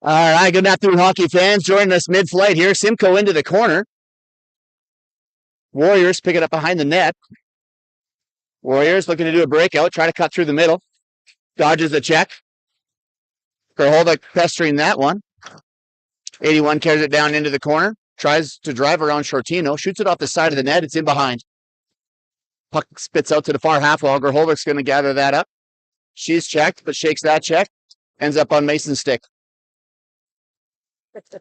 All right, good afternoon, hockey fans. Joining us mid-flight here. Simcoe into the corner. Warriors pick it up behind the net. Warriors looking to do a breakout, try to cut through the middle. Dodges the check. Kerholvik pestering that one. 81 carries it down into the corner. Tries to drive around Shortino. Shoots it off the side of the net. It's in behind. Puck spits out to the far half wall. Kerholvik's going to gather that up. She's checked, but shakes that check. Ends up on Mason's stick.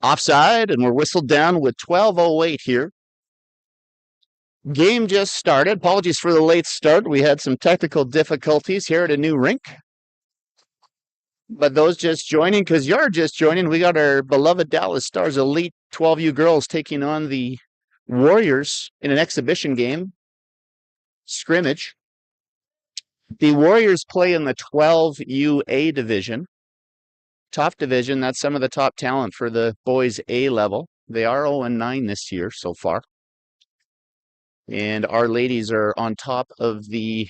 Offside, and we're whistled down with 12:08 here. Game just started. Apologies for the late start. We had some technical difficulties here at a new rink. But those just joining, because you're just joining, we got our beloved Dallas Stars Elite 12U girls taking on the Warriors in an exhibition game. Scrimmage. The Warriors play in the 12UA division. Tough division. That's some of the top talent for the boys A level. They are 0-9 this year so far. And our ladies are on top of the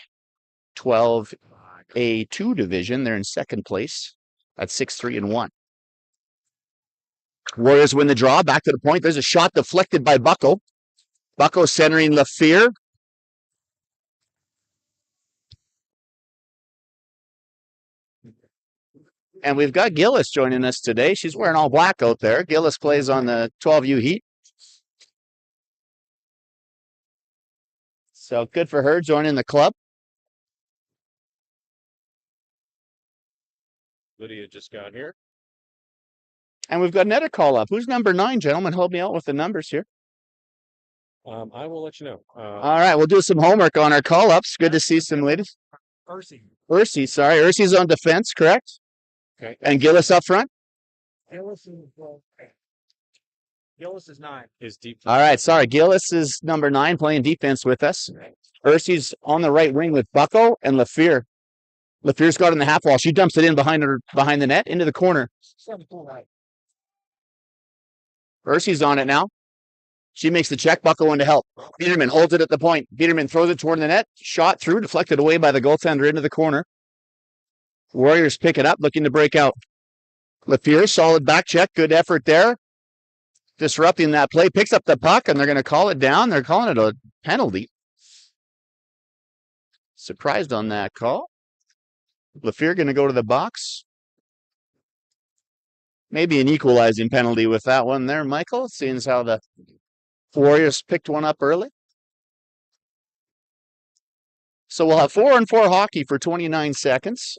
12A2 division. They're in second place at 6-3-1. Warriors win the draw. Back to the point. There's a shot deflected by Bucko. Bucko centering LaFear. And we've got Gillis joining us today. She's wearing all black out there. Gillis plays on the 12U Heat. So good for her joining the club. Lydia just got here. And we've got another call up. Who's number 9, gentlemen? Help me out with the numbers here. I will let you know. All right, we'll do some homework on our call ups. Good to see some ladies. Ursi, sorry. Ursi's on defense, correct? Okay. And Gillis up front? Gillis is 9. Is deep. All right, sorry. Gillis is number 9 playing defense with us. Ursi's on the right wing with Bucko and LaFear. LaFear's got in the half wall. She dumps it in behind the net into the corner. Ursi's on it now. She makes the check. Bucko in to help. Biederman holds it at the point. Biederman throws it toward the net. Shot through, deflected away by the goaltender into the corner. Warriors pick it up, looking to break out. LaFear, solid back check. Good effort there. Disrupting that play. Picks up the puck, and they're going to call it down. They're calling it a penalty. Surprised on that call. LaFear going to go to the box. Maybe an equalizing penalty with that one there, Michael, seeing as how the Warriors picked one up early. So we'll have 4-on-4 hockey for 29 seconds.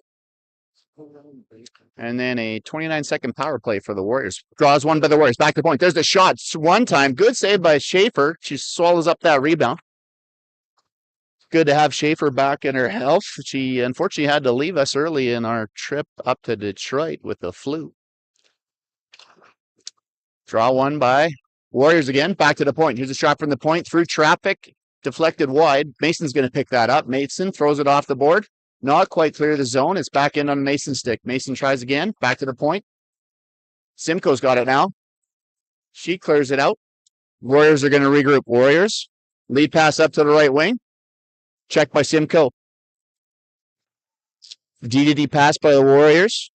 And then a 29-second power play for the Warriors. Draws one by the Warriors. Back to the point. There's the shot. One time. Good save by Schaefer. She swallows up that rebound. Good to have Schaefer back in her health. She unfortunately had to leave us early in our trip up to Detroit with the flu. Draw one by Warriors again. Back to the point. Here's a shot from the point. Through traffic. Deflected wide. Mason's going to pick that up. Mason throws it off the board. Not quite clear of the zone. It's back in on Mason's stick. Mason tries again. Back to the point. Simcoe's got it now. She clears it out. Warriors are going to regroup. Warriors. Lead pass up to the right wing. Check by Simcoe. D-to-D pass by the Warriors.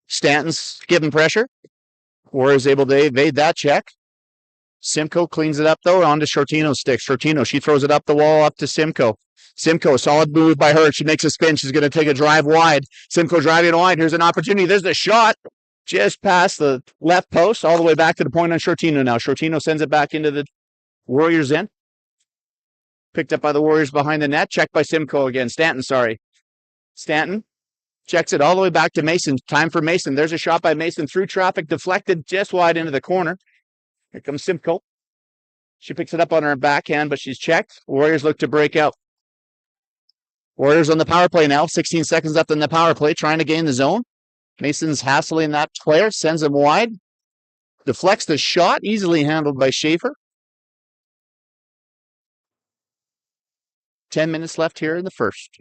Stanton's giving pressure. Warriors able to evade that check. Simcoe cleans it up, though, onto Shortino's stick. Shortino, she throws it up the wall, up to Simcoe. Simcoe, solid move by her. She makes a spin. She's going to take a drive wide. Simcoe driving wide. Here's an opportunity. There's the shot. Just past the left post, all the way back to the point on Shortino now. Shortino sends it back into the Warriors' end. Picked up by the Warriors behind the net. Checked by Simcoe again. Stanton, sorry. Stanton checks it all the way back to Mason. Time for Mason. There's a shot by Mason through traffic, deflected just wide into the corner. Here comes Simcoe. She picks it up on her backhand, but she's checked. Warriors look to break out. Warriors on the power play now. 16 seconds left in the power play, trying to gain the zone. Mason's hassling that player, sends him wide. Deflects the shot, easily handled by Schaefer. 10 minutes left here in the first.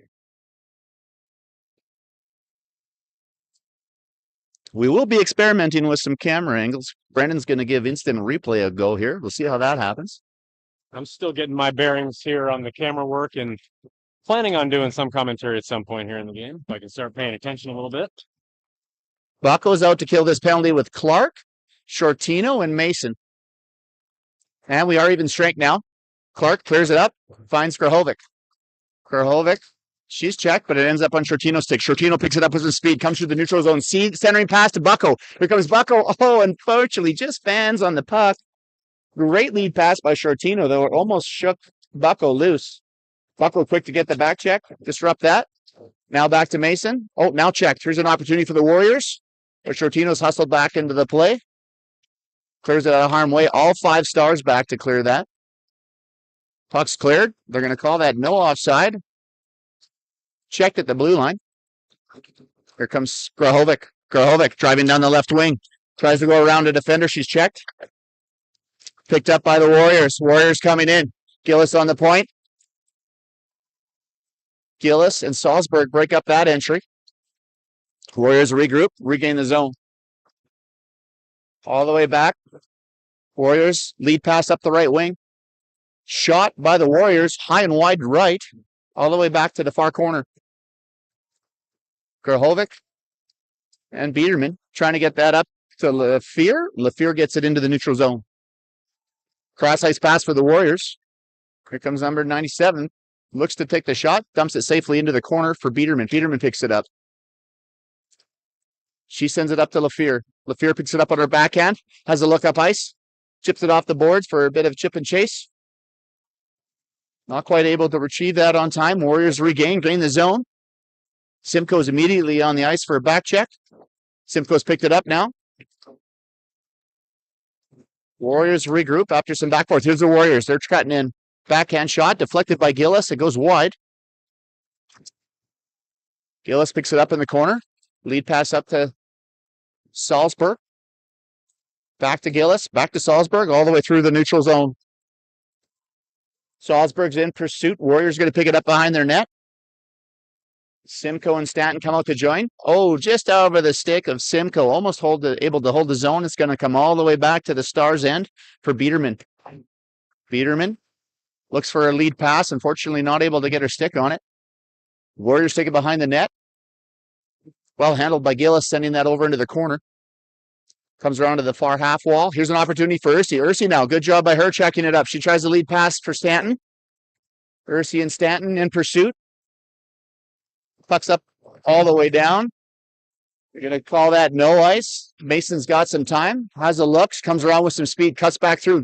We will be experimenting with some camera angles. Brendan's going to give instant replay a go here. We'll see how that happens. I'm still getting my bearings here on the camera work and planning on doing some commentary at some point here in the game, if I can start paying attention a little bit. Bucko's out to kill this penalty with Clark, Shortino, and Mason. And we are even strength now. Clark clears it up, finds Krahovic. Krahovic, she's checked, but it ends up on Shortino's stick. Shortino picks it up with some speed, comes through the neutral zone, centering pass to Bucko. Here comes Bucko. Oh, unfortunately, just fans on the puck. Great lead pass by Shortino, though. It almost shook Bucko loose. Bucko quick to get the back check, disrupt that. Now back to Mason. Oh, now checked. Here's an opportunity for the Warriors. But Shortino's hustled back into the play. Clears it out of harm's way. All 5 stars back to clear that. Puck's cleared. They're going to call that no offside. Checked at the blue line. Here comes Krahovic. Krahovic driving down the left wing. Tries to go around a defender. She's checked. Picked up by the Warriors. Warriors coming in. Gillis on the point. Gillis and Salzburg break up that entry. Warriors regroup, regain the zone. All the way back. Warriors lead pass up the right wing. Shot by the Warriors, high and wide right, all the way back to the far corner. Krahovic and Biederman trying to get that up to Lafleur. Lafleur gets it into the neutral zone. Cross ice pass for the Warriors. Here comes number 97. Looks to take the shot, dumps it safely into the corner for Biederman. Biederman picks it up. She sends it up to Lafleur. Lafleur picks it up on her backhand, has a look up ice, chips it off the boards for a bit of chip and chase. Not quite able to retrieve that on time. Warriors gain the zone. Simcoe's immediately on the ice for a back check. Simcoe's picked it up now. Warriors regroup after some back forth. Here's the Warriors. They're cutting in. Backhand shot deflected by Gillis. It goes wide. Gillis picks it up in the corner. Lead pass up to Salzburg. Back to Gillis. Back to Salzburg. All the way through the neutral zone. Salzburg's in pursuit. Warriors going to pick it up behind their net. Simcoe and Stanton come out to join. Oh, just over the stick of Simcoe. Almost able to hold the zone. It's going to come all the way back to the Stars' end for Biederman. Biederman looks for a lead pass. Unfortunately, not able to get her stick on it. Warriors take it behind the net. Well handled by Gillis, sending that over into the corner. Comes around to the far half wall. Here's an opportunity for Ursi. Ursi now. Good job by her checking it up. She tries the lead pass for Stanton. Ursi and Stanton in pursuit. Puck's up all the way down. You're going to call that no ice. Mason's got some time. Has a look. Comes around with some speed. Cuts back through.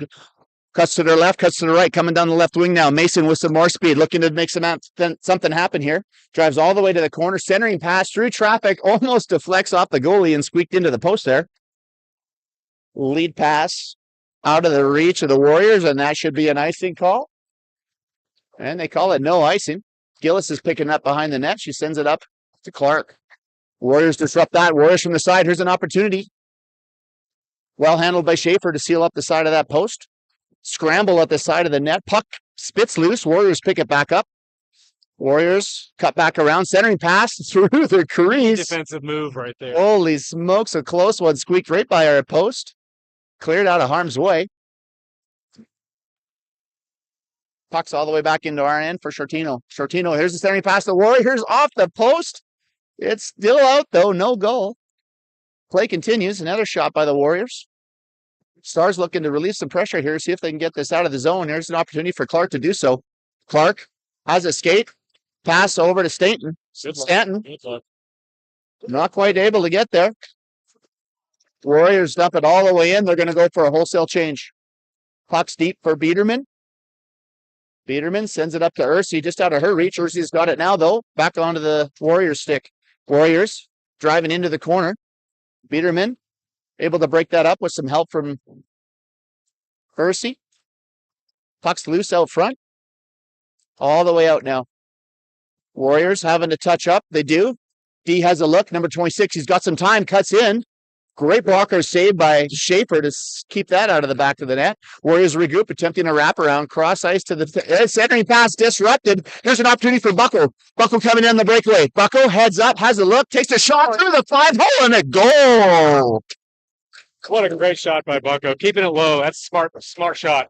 Cuts to their left. Cuts to the right. Coming down the left wing now. Mason with some more speed. Looking to make something happen here. Drives all the way to the corner. Centering pass through traffic. Almost deflects off the goalie and squeaked into the post there. Lead pass out of the reach of the Warriors, and that should be an icing call. And they call it no icing. Gillis is picking up behind the net. She sends it up to Clark. Warriors disrupt that. Warriors from the side. Here's an opportunity. Well handled by Schaefer to seal up the side of that post. Scramble at the side of the net. Puck spits loose. Warriors pick it back up. Warriors cut back around. Centering pass through the crease. Defensive move right there. Holy smokes, a close one. Squeaked right by our post. Cleared out of harm's way. Puck's all the way back into our end for Shortino. Shortino, here's the centering pass. The Warriors off the post. It's still out, though. No goal. Play continues. Another shot by the Warriors. Stars looking to release some pressure here, see if they can get this out of the zone. Here's an opportunity for Clark to do so. Clark has a skate. Pass over to Stanton. Not quite able to get there. Warriors dump it all the way in. They're going to go for a wholesale change. Puck's deep for Biederman. Biederman sends it up to Ursi, just out of her reach. Ursi's got it now, though. Back onto the Warriors stick. Warriors driving into the corner. Biederman able to break that up with some help from Ursi. Puck's loose out front. All the way out now. Warriors having to touch up. They do. D has a look. Number 26, he's got some time. Cuts in. Great blocker save by Schaefer to keep that out of the back of the net. Warriors regroup, attempting a wraparound. Cross ice to the centering pass disrupted. Here's an opportunity for Bucko. Bucko coming in the breakaway. Bucko heads up, has a look, takes a shot through the 5-hole and a goal. What a great shot by Bucko. Keeping it low. That's smart shot.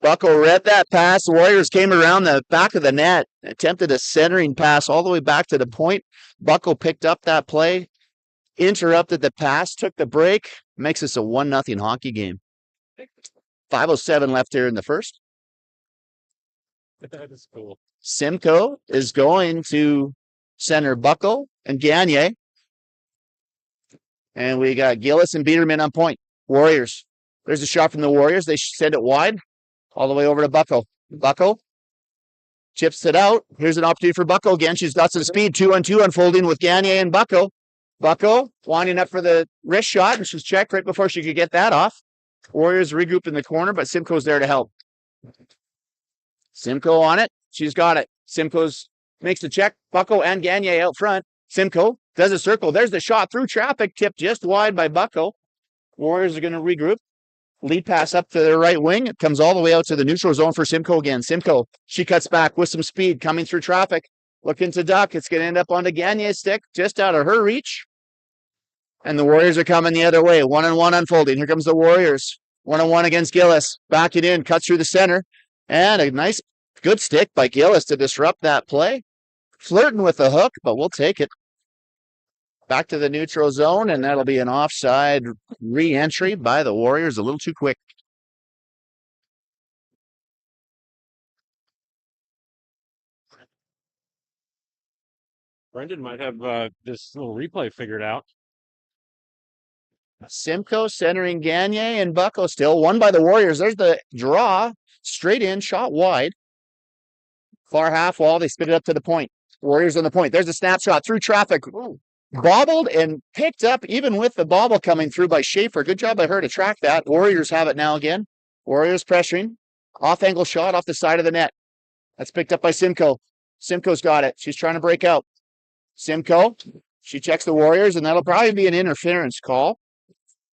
Bucko read that pass. The Warriors came around the back of the net, attempted a centering pass all the way back to the point. Bucko picked up that play. interrupted the pass, took the break, makes this a 1-0 hockey game. 5:07 left here in the first. That is cool. Simcoe is going to center Bucko and Gagne. And we got Gillis and Biederman on point. Warriors. There's a shot from the Warriors. They send it wide all the way over to Bucko. Bucko chips it out. Here's an opportunity for Bucko again. She's got some speed. 2-on-2 unfolding with Gagne and Bucko. Bucko winding up for the wrist shot, and she's checked right before she could get that off. Warriors regroup in the corner, but Simcoe's there to help. Simcoe on it. She's got it. Simcoe's makes the check. Bucko and Gagne out front. Simcoe does a circle. There's the shot through traffic, tipped just wide by Bucko. Warriors are going to regroup. Lead pass up to their right wing. It comes all the way out to the neutral zone for Simcoe again. Simcoe, she cuts back with some speed coming through traffic. Looking to duck. It's going to end up onto Gagne's stick, just out of her reach. And the Warriors are coming the other way. 1-on-1 unfolding. Here comes the Warriors. 1-on-1 against Gillis. Back it in, cuts through the center. And a nice, good stick by Gillis to disrupt that play. Flirting with the hook, but we'll take it. Back to the neutral zone, and that'll be an offside re-entry by the Warriors. A little too quick. Brendan might have this little replay figured out. Simcoe centering Gagne and Bucko still. Won by the Warriors. There's the draw. Straight in, shot wide. Far half wall. They spit it up to the point. Warriors on the point. There's a snapshot through traffic. Ooh. Bobbled and picked up even with the bobble coming through by Schaefer. Good job by her to track that. Warriors have it now again. Warriors pressuring. Off angle shot off the side of the net. That's picked up by Simcoe. Simcoe's got it. She's trying to break out. Simcoe. She checks the Warriors, and that'll probably be an interference call.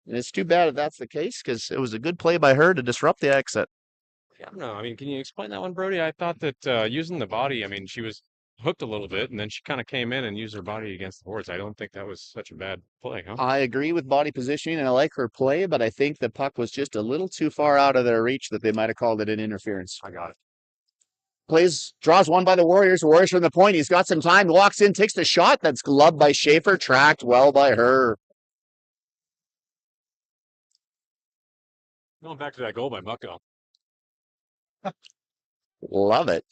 And it's too bad if that's the case, because it was a good play by her to disrupt the exit. Yeah, I don't know. I mean, can you explain that one, Brody? I thought that using the body, I mean, she was hooked a little bit, and then she kind of came in and used her body against the boards. I don't think that was such a bad play, huh? I agree with body positioning, and I like her play, but I think the puck was just a little too far out of their reach that they might have called it an interference. I got it. Draws one by the Warriors. Warriors from the point. He's got some time. Walks in, takes the shot. That's gloved by Schaefer. Tracked well by her. Going back to that goal by Bucko. Love it.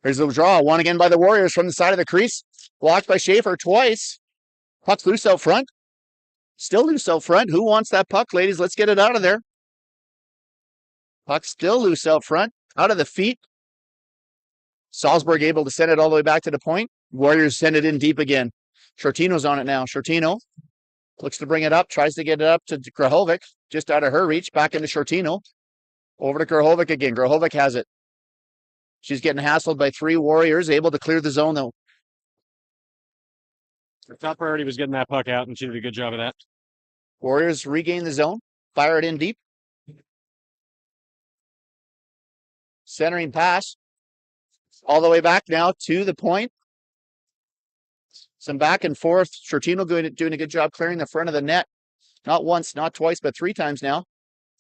Here's the draw. One again by the Warriors from the side of the crease. Blocked by Schaefer twice. Puck's loose out front. Still loose out front. Who wants that puck, ladies? Let's get it out of there. Puck's still loose out front. Out of the feet. Salzburg able to send it all the way back to the point. Warriors send it in deep again. Shortino's on it now. Shortino looks to bring it up. Tries to get it up to Grahovic. Just out of her reach. Back into Shortino. Over to Grahovic again. Grahovic has it. She's getting hassled by three Warriors. Able to clear the zone, though. Her top priority was getting that puck out, and she did a good job of that. Warriors regain the zone. Fire it in deep. Centering pass. All the way back now to the point. Some back and forth. Shortino doing a good job clearing the front of the net. Not once, not twice, but three times now.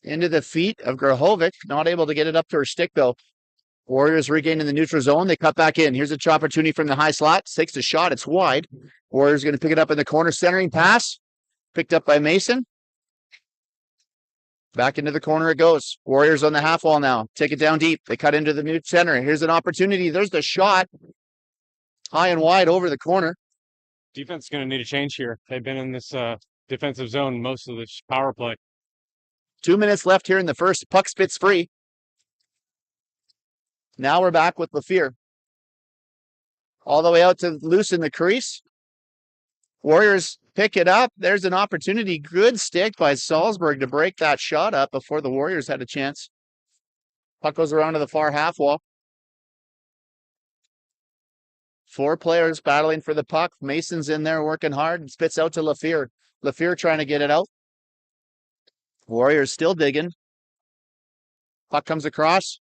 Into the feet of Grahovic. Not able to get it up to her stick, though. Warriors regaining the neutral zone. They cut back in. Here's a opportunity from the high slot. Takes the shot. It's wide. Warriors going to pick it up in the corner. Centering pass. Picked up by Mason. Back into the corner it goes. Warriors on the half wall now. Take it down deep. They cut into the new center. Here's an opportunity. There's the shot. High and wide over the corner. Defense is going to need a change here. They've been in this defensive zone most of this power play. 2 minutes left here in the first. Puck spits free. Now we're back with Lafier. All the way out to loosen the crease. Warriors pick it up. There's an opportunity. Good stick by Salzburg to break that shot up before the Warriors had a chance. Puck goes around to the far half wall. 4 players battling for the puck. Mason's in there working hard and spits out to Lafier. Lafier trying to get it out. Warriors still digging. Puck comes across.